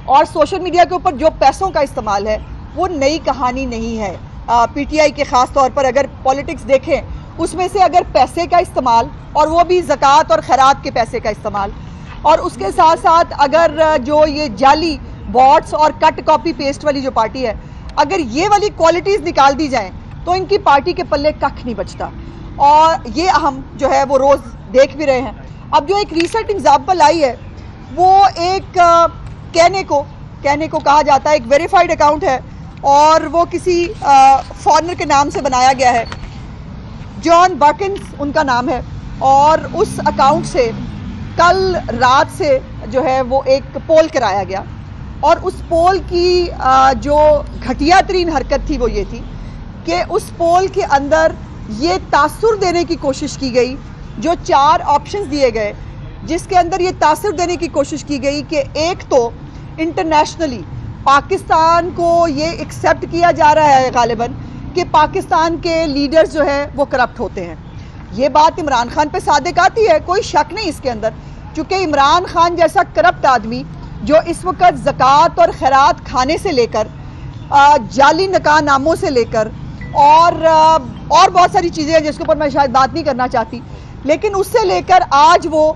اور social media کے اوپر جو پیسوں کا استعمال ہے وہ نئی کہانی نہیں ہے. پی ٹی آئی کے خاص طور پر اگر پالیٹکس دیکھیں اس میں سے اگر پیسے کا استعمال اور وہ بھی زکوٰۃ اور خیرات کے پیسے کا استعمال اور اس کے ساتھ ساتھ اگر جو یہ جعلی باٹس اور کٹ کاپی پیسٹ والی جو پارٹی ہے اگر یہ والی کوالٹیز نکال دی جائیں تو ان کی پارٹی کے پلے ککھ نہیں بچتا اور یہ ہم جو ہے وہ روز دیکھ بھی رہے ہیں. اب جو ایک ریسنٹ ایگزامپل آئی ہے وہ ایک کہنے کو کہا جاتا ہے ایک ویریفائڈ اکاؤنٹ ہے اور وہ کسی فارنر کے نام سے بنایا گیا ہے. جان باکنز ان کا نام ہے اور اس اکاؤنٹ سے کل رات سے جو ہے وہ ایک پول کرایا گیا اور اس پول کی جو گھٹیا ترین حرکت تھی وہ یہ تھی کہ اس پول کے اندر یہ تاثر دینے کی کوشش کی گئی جو 4 آپشنز دیے گئے جس کے اندر یہ تاثر دینے کی کوشش کی گئی کہ ایک تو انٹرنیشنلی پاکستان کو یہ ایکسیپٹ کیا جا رہا ہے غالباً کہ پاکستان کے لیڈرز جو ہیں وہ کرپٹ ہوتے ہیں. یہ بات عمران خان پہ صادق آتی ہے کوئی شک نہیں اس کے اندر چونکہ عمران خان جیسا کرپٹ آدمی جو اس وقت زکوٰۃ اور خیرات کھانے سے لے کر جعلی نکاح ناموں سے لے کر اور بہت ساری چیزیں ہیں جس کے اوپر میں شاید بات نہیں کرنا چاہتی لیکن اس سے لے کر آج وہ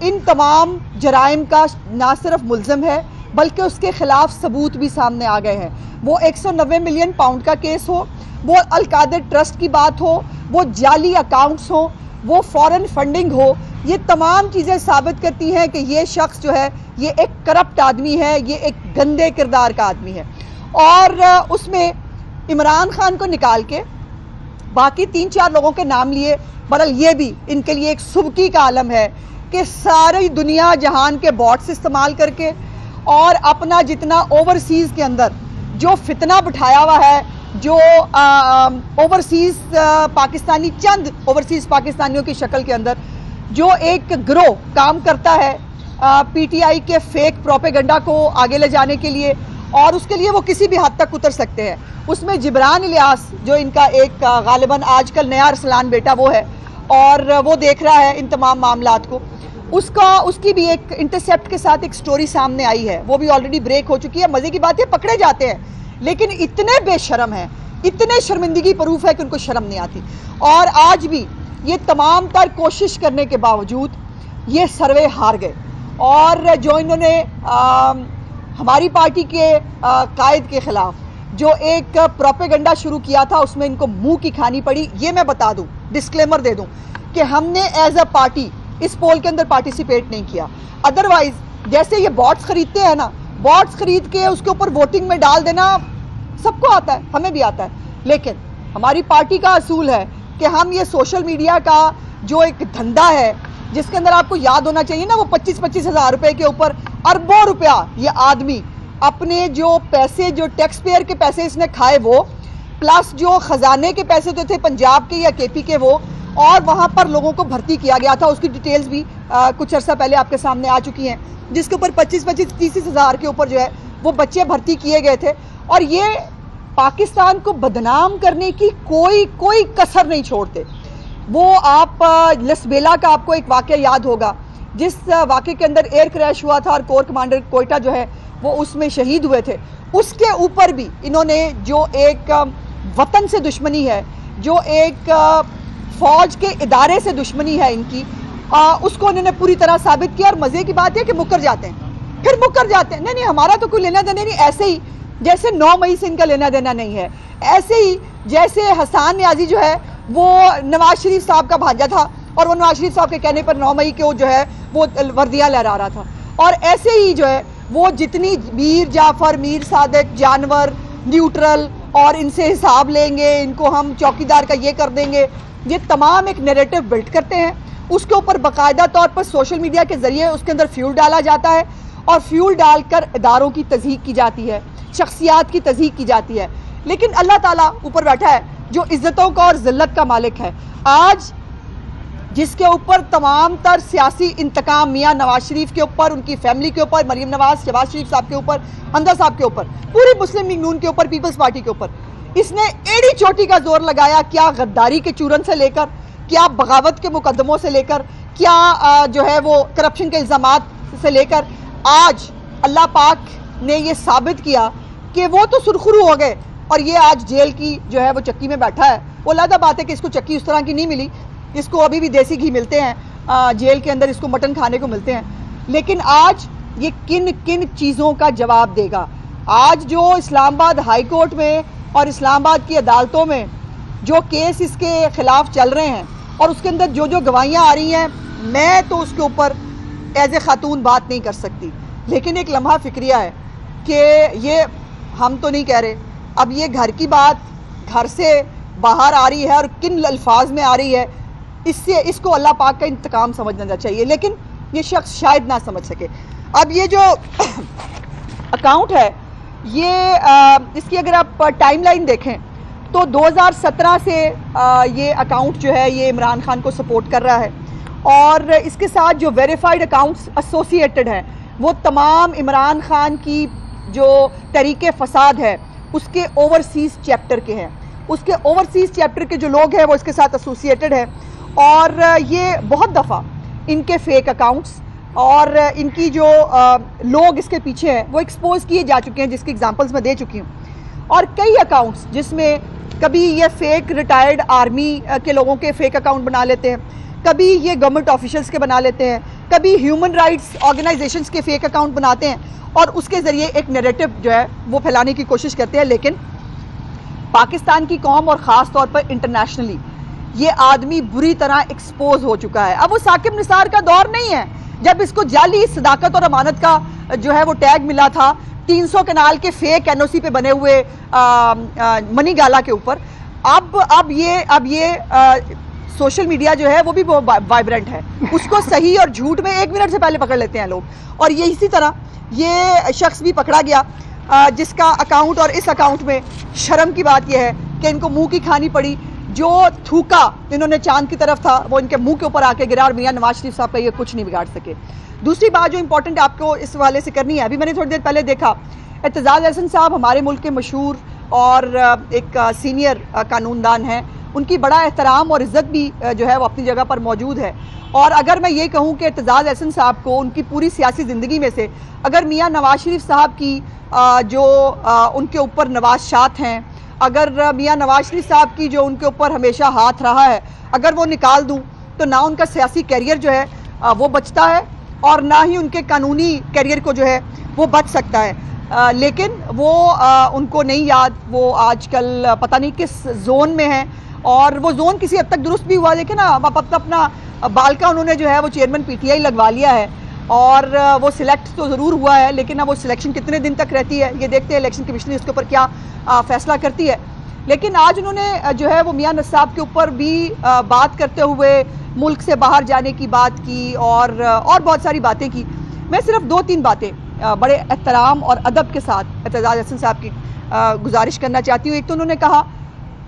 ان تمام جرائم کا نہ صرف ملزم ہے بلکہ اس کے خلاف ثبوت بھی سامنے آ گئے ہیں. وہ 190 ملین پاؤنڈ کا کیس ہو وہ القادر ٹرسٹ کی بات ہو وہ جعلی اکاؤنٹس ہو وہ فورن فنڈنگ ہو یہ تمام چیزیں ثابت کرتی ہیں کہ یہ شخص جو ہے یہ ایک کرپٹ آدمی ہے یہ ایک گندے کردار کا آدمی ہے. اور اس میں عمران خان کو نکال کے باقی 3-4 لوگوں کے نام لیے بہرحال یہ بھی ان کے لیے ایک سبکی کا عالم ہے کہ ساری دنیا جہان کے باٹس استعمال کر کے اور اپنا جتنا اوورسیز کے اندر جو فتنہ بٹھایا ہوا ہے جو اوورسیز پاکستانی چند اوورسیز پاکستانیوں کی شکل کے اندر جو ایک گروہ کام کرتا ہے پی ٹی آئی کے فیک پروپیگنڈا کو آگے لے جانے کے لیے اور اس کے لیے وہ کسی بھی حد تک اتر سکتے ہیں. اس میں جبران الیاس جو ان کا ایک غالباً آج کل نیا ارسلان بیٹا وہ ہے اور وہ دیکھ رہا ہے ان تمام معاملات کو اس کی بھی ایک انٹرسیپٹ کے ساتھ ایک سٹوری سامنے آئی ہے وہ بھی آلریڈی بریک ہو چکی ہے. مزے کی بات ہے پکڑے جاتے ہیں لیکن اتنے بے شرم ہیں اتنے شرمندگی پروف ہے کہ ان کو شرم نہیں آتی اور آج بھی یہ تمام تر کوشش کرنے کے باوجود یہ سروے ہار گئے اور جو انہوں نے ہماری پارٹی کے قائد کے خلاف جو ایک پروپیگنڈا شروع کیا تھا اس میں ان کو منہ کی کھانی پڑی. یہ میں بتا دوں ڈسکلیمر دے دوں کہ ہم نے ایز اے پارٹی اس پول کے اندر پارٹیسپیٹ نہیں کیا. ادروائز جیسے یہ باٹس خریدتے ہیں نا باٹس خرید کے اس کے اوپر ووٹنگ میں ڈال دینا سب کو آتا ہے ہمیں بھی آتا ہے لیکن ہماری پارٹی کا اصول ہے کہ ہم یہ سوشل میڈیا کا جو ایک دھندا ہے جس کے اندر آپ کو یاد ہونا چاہیے نا وہ 25-25 ہزار روپے کے اوپر اربوں روپیہ یہ آدمی اپنے جو پیسے جو ٹیکس پیئر کے پیسے اس نے کھائے وہ پلس جو خزانے کے پیسے جو تھے پنجاب کے یا کے پی کے وہ اور وہاں پر لوگوں کو بھرتی کیا گیا تھا اس کی ڈیٹیلز بھی کچھ عرصہ پہلے آپ کے سامنے آ چکی ہیں جس کے اوپر 25-25-30 ہزار کے اوپر جو ہے وہ بچے بھرتی کیے گئے تھے اور یہ پاکستان کو بدنام کرنے کی کوئی کسر نہیں چھوڑتے. وہ آپ لسبیلا کا آپ کو ایک واقعہ یاد ہوگا جس واقعے کے اندر ایئر کریش ہوا تھا اور کور کمانڈر کوئٹہ جو ہے وہ اس میں شہید ہوئے تھے. اس کے اوپر بھی انہوں نے جو ایک وطن سے دشمنی ہے جو ایک فوج کے ادارے سے دشمنی ہے ان کی اس کو انہوں نے پوری طرح ثابت کیا اور مزے کی بات ہے کہ مکر جاتے ہیں پھر مکر جاتے ہیں. نہیں ہمارا تو کوئی لینا دینا نہیں. ایسے ہی جیسے 9 مئی سے ان کا لینا دینا نہیں ہے ایسے ہی جیسے حسان نیازی جو ہے وہ نواز شریف صاحب کا بھانجا تھا اور وہ نواز شریف صاحب کے کہنے پر 9 مئی کے جو ہے وہ وردیاں لہرا رہا تھا اور ایسے ہی جو ہے وہ جتنی میر جعفر میر صادق جانور نیوٹرل اور ان سے حساب لیں گے ان کو ہم چوکیدار کا یہ کر دیں گے یہ تمام ایک نیریٹو بلڈ کرتے ہیں. اس کے اوپر باقاعدہ طور پر سوشل میڈیا کے ذریعے اس کے اندر فیول ڈالا جاتا ہے اور فیول ڈال کر اداروں کی تضحیق کی جاتی ہے شخصیات کی تضحیق کی جاتی ہے. لیکن اللہ تعالیٰ اوپر بیٹھا ہے جو عزتوں کا اور ذلت کا مالک ہے. آج جس کے اوپر تمام تر سیاسی انتقام میاں نواز شریف کے اوپر ان کی فیملی کے اوپر مریم نواز شہباز شریف صاحب کے اوپر حمزہ صاحب کے اوپر پوری مسلم لیگ نون کے اوپر پیپلز پارٹی کے اوپر اس نے ایڑی چوٹی کا زور لگایا کیا غداری کے چورن سے لے کر کیا بغاوت کے مقدموں سے لے کر کیا جو ہے وہ کرپشن کے الزامات سے لے کر آج اللہ پاک نے یہ ثابت کیا کہ وہ تو سرخرو ہو گئے اور یہ آج جیل کی جو ہے وہ چکی میں بیٹھا ہے. وہ علیحدہ بات ہے کہ اس کو چکی اس طرح کی نہیں ملی, اس کو ابھی بھی دیسی گھی ملتے ہیں جیل کے اندر, اس کو مٹن کھانے کو ملتے ہیں. لیکن آج یہ کن کن چیزوں کا جواب دے گا؟ آج جو اسلام آباد ہائی کورٹ میں اور اسلام آباد کی عدالتوں میں جو کیس اس کے خلاف چل رہے ہیں اور اس کے اندر جو جو گواہیاں آ رہی ہیں, میں تو اس کے اوپر ایز اے خاتون بات نہیں کر سکتی, لیکن ایک لمحہ فکریہ ہے کہ یہ ہم تو نہیں کہہ رہے, اب یہ گھر کی بات گھر سے باہر آ رہی ہے اور کن الفاظ میں آ رہی ہے, اس کو اللہ پاک کا انتقام سمجھنا چاہیے, لیکن یہ شخص شاید نہ سمجھ سکے. اب یہ جو اکاؤنٹ ہے یہ اس کی اگر آپ ٹائم لائن دیکھیں تو 2017 سے یہ اکاؤنٹ جو ہے یہ عمران خان کو سپورٹ کر رہا ہے, اور اس کے ساتھ جو ویریفائڈ اکاؤنٹس ایسوسیٹڈ ہیں وہ تمام عمران خان کی جو تحریک فساد ہے اس کے اوورسیز چیپٹر کے ہیں. اس کے اوورسیز چیپٹر کے جو لوگ ہیں وہ اس کے ساتھ ایسوسیٹڈ ہیں, اور یہ بہت دفعہ ان کے فیک اکاؤنٹس اور ان کی جو لوگ اس کے پیچھے ہیں وہ ایکسپوز کیے جا چکے ہیں, جس کی ایگزامپلز میں دے چکی ہوں. اور کئی اکاؤنٹس جس میں کبھی یہ فیک ریٹائرڈ آرمی کے لوگوں کے فیک اکاؤنٹ بنا لیتے ہیں, کبھی یہ گورنمنٹ آفیشلز کے بنا لیتے ہیں, کبھی ہیومن رائٹس آرگنائزیشنز کے فیک اکاؤنٹ بناتے ہیں اور اس کے ذریعے ایک نیریٹو جو ہے وہ پھیلانے کی کوشش کرتے ہیں. لیکن پاکستان کی قوم اور خاص طور پر انٹرنیشنلی یہ آدمی بری طرح ایکسپوز ہو چکا ہے. اب وہ ثاقب نثار کا دور نہیں ہے جب اس کو جعلی صداقت اور امانت کا جو ہے وہ ٹیگ ملا تھا 300 کنال کے فیک این او سی پہ بنے ہوئے منی گالا کے اوپر. اب یہ سوشل میڈیا جو ہے وہ بھی وائبرنٹ ہے, اس کو صحیح اور جھوٹ میں 1 منٹ سے پہلے پکڑ لیتے ہیں لوگ. اور یہ اسی طرح یہ شخص بھی پکڑا گیا جس کا اکاؤنٹ, اور اس اکاؤنٹ میں شرم کی بات یہ ہے کہ ان کو منہ کی کھانی پڑی. جو تھوکا انہوں نے چاند کی طرف تھا وہ ان کے منہ کے اوپر آ کے گرا, اور میاں نواز شریف صاحب کا یہ کچھ نہیں بگاڑ سکے. دوسری بات جو امپورٹنٹ آپ کو اس حوالے سے کرنی ہے, ابھی میں نے تھوڑی دیر پہلے دیکھا اعتزاز احسن صاحب ہمارے ملک کے مشہور اور ایک سینئر قانون دان ہیں, ان کی بڑا احترام اور عزت بھی جو ہے وہ اپنی جگہ پر موجود ہے. اور اگر میں یہ کہوں کہ اعتزاز احسن صاحب کو ان کی پوری سیاسی زندگی میں سے اگر میاں نواز شریف صاحب کی جو ان کے اوپر نوازشات ہیں, اگر میاں نواز شریف صاحب کی جو ان کے اوپر ہمیشہ ہاتھ رہا ہے اگر وہ نکال دوں تو نہ ان کا سیاسی کیریئر جو ہے وہ بچتا ہے اور نہ ہی ان کے قانونی کیریئر کو جو ہے وہ بچ سکتا ہے. لیکن وہ ان کو نہیں یاد, وہ آج کل پتہ نہیں کس زون میں ہیں, اور وہ زون کسی حد تک درست بھی ہوا. دیکھیں نا, اپنا بال کا انہوں نے جو ہے وہ چیئرمین پی ٹی آئی لگوا لیا ہے, اور وہ سلیکٹ تو ضرور ہوا ہے, لیکن اب وہ سلیکشن کتنے دن تک رہتی ہے یہ دیکھتے ہیں الیکشن کمیشن اس کے اوپر کیا فیصلہ کرتی ہے. لیکن آج انہوں نے جو ہے وہ میاں نصاب کے اوپر بھی بات کرتے ہوئے ملک سے باہر جانے کی بات کی اور بہت ساری باتیں کی. میں صرف 2-3 باتیں بڑے احترام اور ادب کے ساتھ اعتزاز احسن صاحب کی گزارش کرنا چاہتی ہوں. ایک تو انہوں نے کہا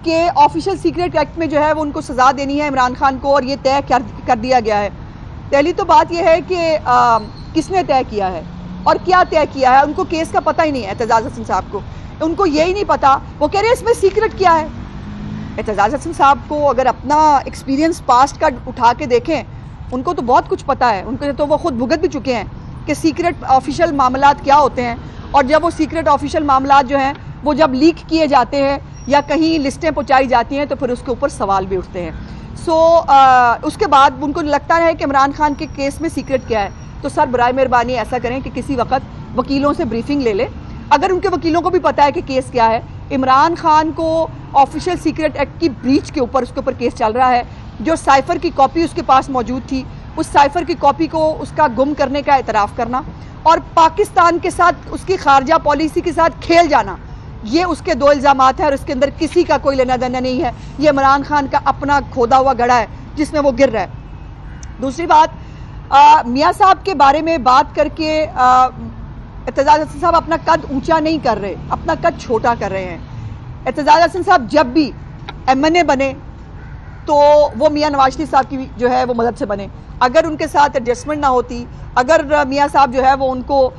کہ آفیشل سیکریٹ ایکٹ میں جو ہے وہ ان کو سزا دینی ہے عمران خان کو, اور یہ طے کر دیا گیا ہے. پہلی تو بات یہ ہے کہ کس نے طے کیا ہے اور کیا طے کیا ہے, ان کو کیس کا پتہ ہی نہیں ہے اعتزاز احسن صاحب کو, ان کو یہی نہیں پتا. وہ کہہ رہے ہیں اس میں سیکرٹ کیا ہے. اعتزاز احسن صاحب کو اگر اپنا ایکسپیرینس پاسٹ کا اٹھا کے دیکھیں, ان کو تو بہت کچھ پتا ہے, ان کو تو وہ خود بھگت بھی چکے ہیں کہ سیکرٹ آفیشل معاملات کیا ہوتے ہیں, اور جب وہ سیکرٹ آفیشل معاملات جو ہیں وہ جب لیک کیے جاتے ہیں یا کہیں لسٹیں پہنچائی جاتی ہیں تو پھر اس کے اوپر سوال بھی اٹھتے ہیں. اس کے بعد ان کو لگتا ہے کہ عمران خان کے کیس میں سیکرٹ کیا ہے, تو سر برائے مہربانی ایسا کریں کہ کسی وقت وکیلوں سے بریفنگ لے لیں. اگر ان کے وکیلوں کو بھی پتا ہے کہ کیس کیا ہے, عمران خان کو آفیشل سیکرٹ ایکٹ کی بریچ کے اوپر اس کے اوپر کیس چل رہا ہے. جو سائفر کی کاپی اس کے پاس موجود تھی, اس سائفر کی کاپی کو اس کا گم کرنے کا اعتراف کرنا اور پاکستان کے ساتھ اس کی خارجہ پالیسی کے ساتھ کھیل جانا, یہ اس کے 2 الزامات ہیں, اور اس کے اندر کسی کا کوئی لینا دینا نہیں ہے. یہ عمران خان کا اپنا کھودا ہوا گڑھا ہے جس میں وہ گر رہا ہے. دوسری بات, میاں صاحب کے بارے میں بات کر کے اعتزاز احسن صاحب اپنا قد اونچا نہیں کر رہے, اپنا قد چھوٹا کر رہے ہیں. اعتزاز احسن صاحب جب بھی ایم این اے بنے تو وہ میاں نواز شریف صاحب کی جو ہے وہ مدد سے بنے. اگر ان کے ساتھ ایڈجسٹمنٹ نہ ہوتی, اگر میاں صاحب جو ہے وہ ان کو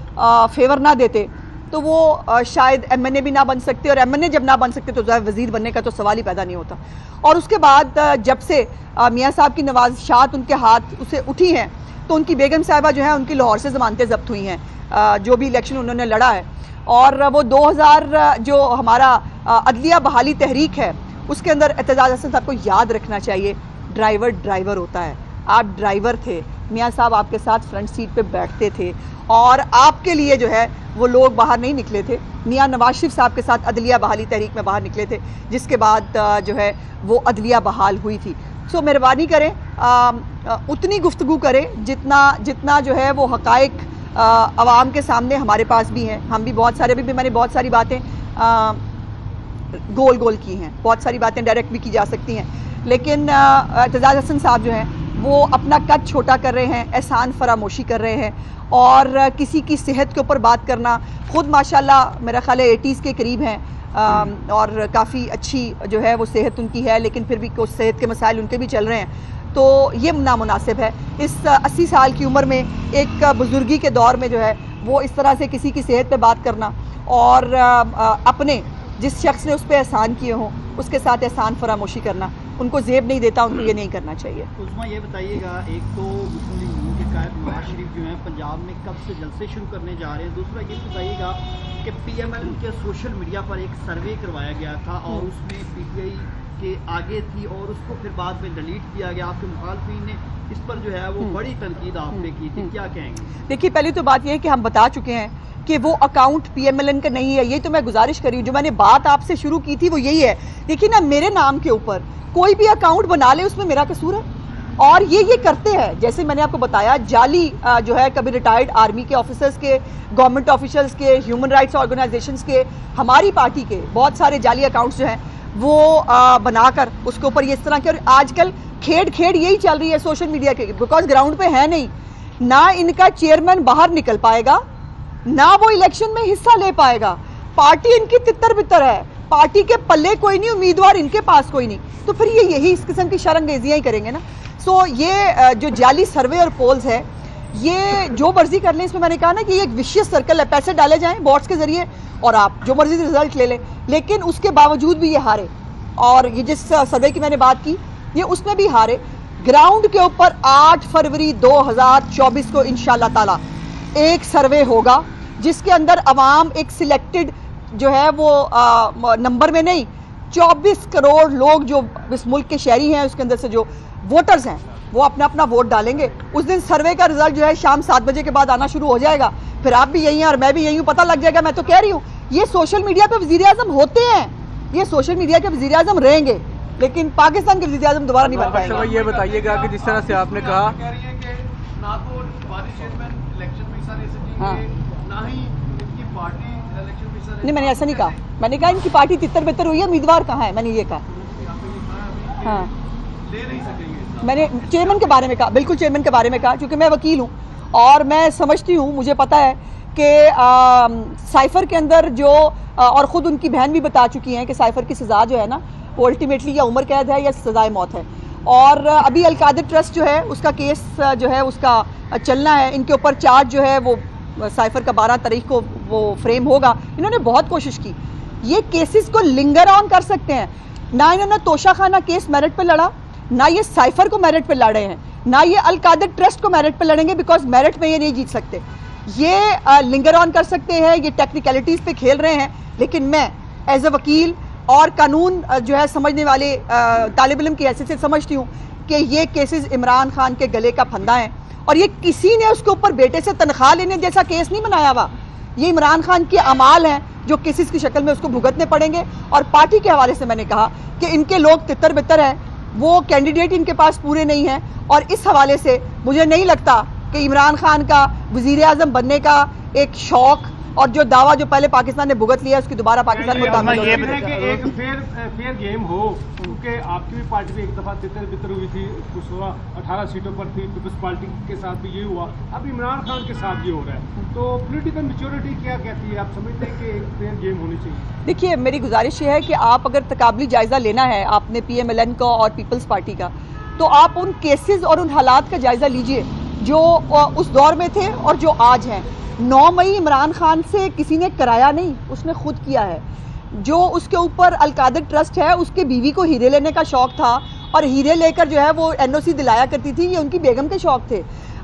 فیور نہ دیتے تو وہ شاید ایم این اے بھی نہ بن سکتے, اور ایم این اے جب نہ بن سکتے تو وزیر بننے کا تو سوال ہی پیدا نہیں ہوتا. اور اس کے بعد جب سے میاں صاحب کی نوازشات ان کے ہاتھ اسے اٹھی ہیں تو ان کی بیگم صاحبہ جو ہیں ان کی لاہور سے ضمانتیں ضبط ہوئی ہیں. جو بھی الیکشن انہوں نے لڑا ہے، اور وہ 2000 جو ہمارا عدلیہ بحالی تحریک ہے اس کے اندر اعتزاز احسن صاحب کو یاد رکھنا چاہیے، ڈرائیور ہوتا ہے، آپ ڈرائیور تھے، میاں صاحب آپ کے ساتھ فرنٹ سیٹ پہ بیٹھتے تھے اور آپ کے لیے جو ہے وہ لوگ باہر نہیں نکلے تھے، میاں نواز شریف صاحب کے ساتھ عدلیہ بحالی تحریک میں باہر نکلے تھے، جس کے بعد جو ہے وہ عدلیہ بحال ہوئی تھی۔ سو مہربانی کریں اتنی گفتگو کریں جتنا جو ہے وہ حقائق عوام کے سامنے ہمارے پاس بھی ہیں، ہم بھی بہت سارے ابھی بھی میں نے بہت ساری باتیں گول کی ہیں، بہت ساری باتیں ڈائریکٹ بھی کی جا سکتی ہیں، لیکن اعتزاز احسن صاحب جو ہیں وہ اپنا قد چھوٹا کر رہے ہیں، احسان فراموشی کر رہے ہیں، اور کسی کی صحت کے اوپر بات کرنا، خود ماشاءاللہ میرا خیال ہے 80s کے قریب ہیں اور کافی اچھی جو ہے وہ صحت ان کی ہے، لیکن پھر بھی کچھ صحت کے مسائل ان کے بھی چل رہے ہیں، تو یہ نامناسب ہے اس 80 سال کی عمر میں ایک بزرگی کے دور میں جو ہے وہ اس طرح سے کسی کی صحت پہ بات کرنا اور اپنے جس شخص نے اس پہ احسان کیے ہوں اس کے ساتھ احسان فراموشی کرنا ان کو زیب نہیں دیتا، ان کو یہ نہیں کرنا چاہیے۔ عظمیٰ یہ بتائیے گا، ایک تو مسلم لیگ نون کے قائد نواز شریف جو ہیں پنجاب میں کب سے جلسے شروع کرنے جا رہے ہیں، دوسرا یہ بتائیے گا کہ پی ایم ایل کے سوشل میڈیا پر ایک سروے کروایا گیا تھا اور اس میں پی ٹی آئی کے آگے تھی اور اس کو پھر بعد میں ڈیلیٹ کیا گیا، آپ کے مخالفین نے اس پر جو ہے وہ بڑی تنقید آپ نے کی تھی، کیا کہیں گے؟ دیکھیے پہلی تو بات یہ ہے کہ ہم بتا چکے ہیں کہ وہ account P M L N کا نہیں ہے، یہ تو میں گزارش کری ہوں، جو میں نے بات آپ سے شروع کی تھی وہ یہی ہے، دیکھیے نا میرے نام کے اوپر کوئی بھی اکاؤنٹ بنا لے اس میں میرا قصور ہے، اور یہ کرتے ہیں، جیسے میں نے آپ کو بتایا جعلی جو ہے کبھی ریٹائرڈ آرمی کے آفیسرز کے، گورنمنٹ آفیشلز کے، ہیومن رائٹس آرگنائزیشنز کے، ہماری پارٹی کے بہت سارے جعلی اکاؤنٹس جو ہیں وہ بنا کر اس کے اوپر یہ اس طرح کے، اور آج کل کھیڑ یہی چل رہی ہے سوشل میڈیا کے، بیکاز گراؤنڈ پہ ہے نہیں، نہ ان کا چیئرمین باہر نکل پائے گا، نہ وہ الیکشن میں حصہ لے پائے گا، پارٹی ان کی تتر بتر ہے، پارٹی کے پلے کوئی نہیں، امیدوار ان کے پاس کوئی نہیں، تو پھر یہی اس قسم کی شرمگیزیاں ہی کریں گے نا۔ سو یہ جو جعلی سروے اور پولز ہے یہ جو مرضی کر لیں، اس میں میں نے کہا نا کہ یہ ایک وشیس سرکل ہے، پیسے ڈالے جائیں بورڈز کے ذریعے اور آپ جو مرضی رزلٹ لے لیں، لیکن اس کے باوجود بھی یہ ہارے، اور یہ جس سروے کی میں نے بات کی یہ اس میں بھی ہارے۔ گراؤنڈ کے اوپر 8 فروری 2024 کو انشاءاللہ تعالی ایک سروے ہوگا جس کے اندر عوام ایک سلیکٹڈ جو ہے وہ نمبر میں نہیں، 24 کروڑ لوگ جو اس ملک کے شہری ہیں اس کے اندر سے جو ووٹرز ہیں وہ اپنا اپنا ووٹ ڈالیں گے۔ اس دن سروے کا رزلٹ جو ہے شام 7 بجے کے بعد آنا شروع ہو جائے گا، پھر آپ بھی یہی ہیں اور میں بھی یہی ہوں، پتہ لگ جائے گا۔ میں تو کہہ رہی ہوں یہ سوشل میڈیا پہ وزیر اعظم ہوتے ہیں، یہ سوشل میڈیا کے وزیر اعظم رہیں گے، لیکن پاکستان کے وزیر اعظم دوبارہ نہیں بن پائے گا۔ یہ بتائیے گا کہ جس طرح سے آپ نے کہا نہ تو وائس چیئرمین الیکشن میں حصہ لے سکیں گے، نہ ہی ان کی پارٹی الیکشن میں حصہ لے، نہیں میں نے ایسا نہیں کہا، میں نے کہا ان کی پارٹی تتر بتر ہوئی ہے، امیدوار کہاں ہے، میں نے یہ کہا، ہاں لے نہیں سکیں گے۔ میں نے چیئرمین کے بارے میں کہا، بالکل چیئرمین کے بارے میں کہا، کیونکہ میں وکیل ہوں اور میں سمجھتی ہوں، مجھے پتہ ہے کہ سائفر کے اندر جو، اور خود ان کی بہن بھی بتا چکی ہیں کہ سائفر کی سزا جو ہے نا وہ الٹیمیٹلی یا عمر قید ہے یا سزائے موت ہے، اور ابھی القادر ٹرسٹ جو ہے اس کا کیس جو ہے اس کا چلنا ہے، ان کے اوپر چارج جو ہے وہ سائفر کا 12 تاریخ کو وہ فریم ہوگا۔ انہوں نے بہت کوشش کی، یہ کیسز کو لنگر آن کر سکتے ہیں، نہ انہوں نے توشہ خانہ کیس میرٹ پہ لڑا، نہ یہ سائفر کو میرٹ پہ لڑے ہیں، نہ یہ القادر ٹرسٹ کو میرٹ پہ لڑیں گے، بیکاز میرٹ میں یہ نہیں جیت سکتے، یہ لنگر آن کر سکتے ہیں، یہ ٹیکنیکلٹیز پہ کھیل رہے ہیں، لیکن میں ایز اے وکیل اور قانون جو ہے سمجھنے والے طالب علم کی حیثیت سے سمجھتی ہوں کہ یہ کیسز عمران خان کے گلے کا پھندا ہے، اور یہ کسی نے اس کے اوپر بیٹے سے تنخواہ لینے جیسا کیس نہیں بنایا ہوا، یہ عمران خان کے اعمال ہیں جو کیسز کی شکل میں اس کو بھگتنے پڑیں گے۔ اور پارٹی کے حوالے سے میں نے کہا کہ ان کے لوگ تتر بتر ہیں، وہ کینڈیڈیٹ ان کے پاس پورے نہیں ہیں، اور اس حوالے سے مجھے نہیں لگتا کہ عمران خان کا وزیر اعظم بننے کا ایک شوق اور جو دعویٰ جو پہلے پاکستان نے بھگت لیا اس کی دوبارہ پاکستان میں تعمیل یہ ہے کہ ایک فیئر گیم ہو، کیونکہ آپ کی بھی پارٹی بھی ایک دفعہ تتر بتر ہوئی تھی، 18 سیٹوں پر تھی، پیپلز پارٹی کے ساتھ بھی یہ ہوا، اب عمران خان کے ساتھ یہ ہو رہا ہے، تو پولیٹیکل میچورٹی کیا کہتی ہے؟ آپ سمجھتے ہیں کہ ایک فیئر گیم ہونی چاہیے؟ دیکھیے میری گزارش یہ ہے کہ آپ اگر تقابلی جائزہ لینا ہے آپ نے پی ایم ایل این کا اور پیپلز پارٹی کا، تو آپ ان کیسز اور ان حالات کا جائزہ لیجئے جو اس دور میں تھے اور جو آج ہیں۔ 9 مئی عمران خان سے کسی نے کرایا نہیں، اس نے خود کیا ہے۔ جو اس کے اوپر القادر ٹرسٹ ہے، اس کے بیوی کو ہیرے لینے کا شوق تھا اور ہیرے لے کر جو ہے وہ این او سی دلایا کرتی تھی، یہ ان کی بیگم کے شوق تھے۔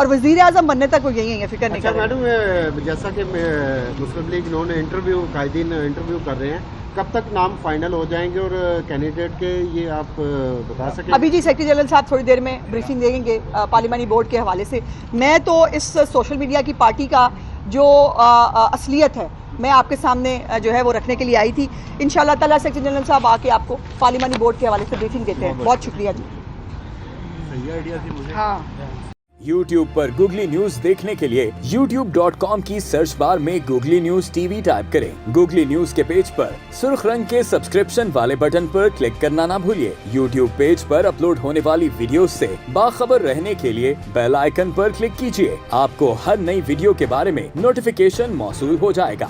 اور وزیر اعظم بننے تک وہ یہی ہیں, فکر نہیں اچھا کریں. میڈم, جیسا کہ مسلم لیگ انہوں نے قائدین انٹرویو کر رہے ہیں, کب تک نام فائنل ہو جائیں گے اور کینڈیڈیٹ کے یہ آپ بتا سکیں؟ ابھی جی سیکرٹری جنرل صاحب تھوڑی دیر میں بریفنگ دیں گے پارلیمانی بورڈ کے حوالے سے. میں تو اس سوشل میڈیا کی پارٹی کا جو اصلیت ہے میں آپ کے سامنے جو ہے وہ رکھنے کے لیے آئی تھی. انشاءاللہ تعالیٰ سیکرٹری جنرل صاحب آ کے آپ کو پارلیمانی بورڈ کے حوالے سے بریفنگ دیتے ہیں. بہت شکریہ جی. ہاں, YouTube پر گوگلی نیوز دیکھنے کے لیے youtube.com کی سرچ بار میں googly news T V type کریں. گوگلی نیوز کے پیج پر سرخ رنگ کے سبسکرپشن والے بٹن پر کلک کرنا نہ بھولیے. YouTube پیج پر اپلوڈ ہونے والی ویڈیوز سے باخبر رہنے کے لیے بیل آئیکن پر کلک کیجیے. آپ کو ہر نئی ویڈیو کے بارے میں نوٹیفیکیشن موصول ہو جائے گا.